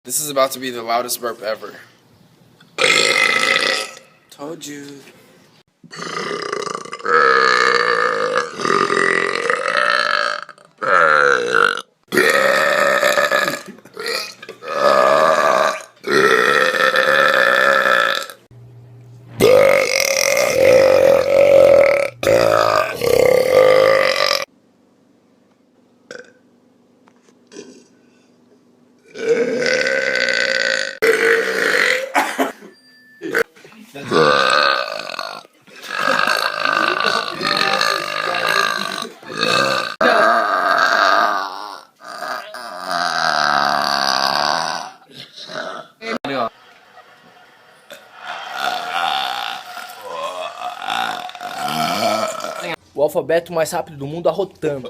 This is about to be the loudest burp ever. Told you. O alfabeto mais rápido do mundo arrotando.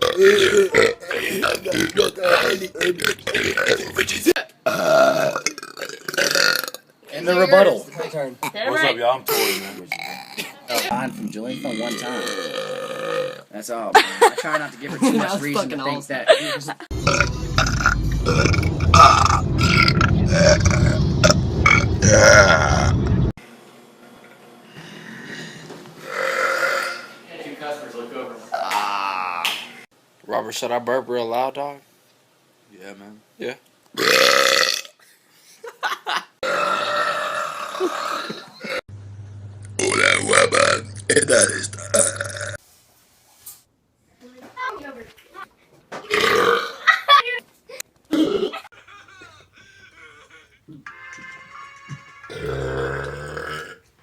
And the rebuttal. What's up, y'all? I'm touring, man. Vine from Julian phone one time. That's all. Man. I try not to give her too much reason to think that. Two customers look over. Robert, should I burp real loud, dog? Yeah, man. Yeah.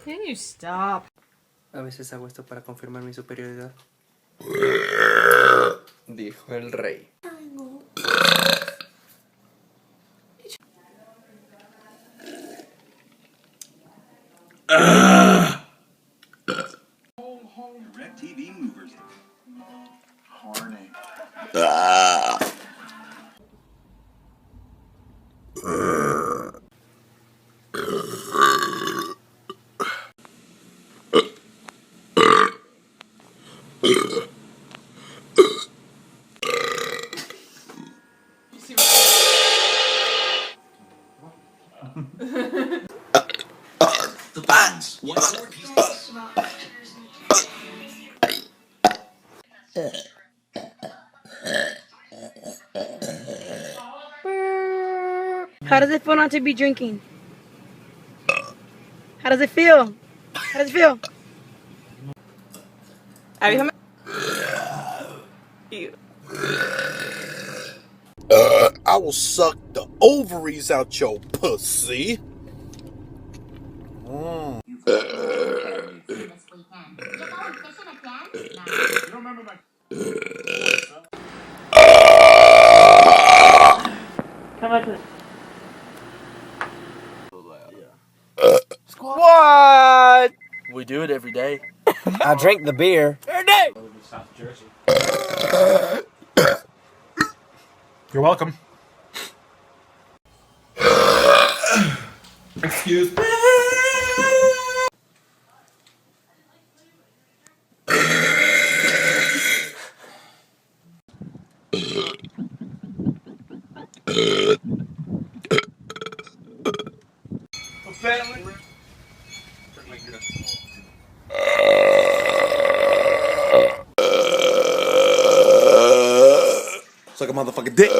Can you stop? A veces hago esto para confirmar mi superioridad. Dijo el rey. TV movers. Horny. The buns. One more piece. How does it feel not to be drinking? How does it feel? How does it feel? I will suck the ovaries out your pussy. What? We do it every day. I drink the beer. Every day. You're welcome. Excuse me. Suck a motherfucking dick.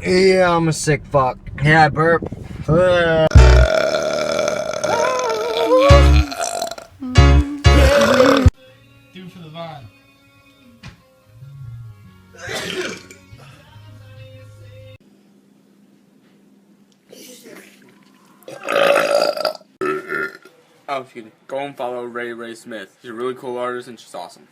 Yeah, I'm a sick fuck. Yeah, I burp. Do for the Vine. Oh, excuse me. Go and follow Ray Smith. She's a really cool artist and she's awesome.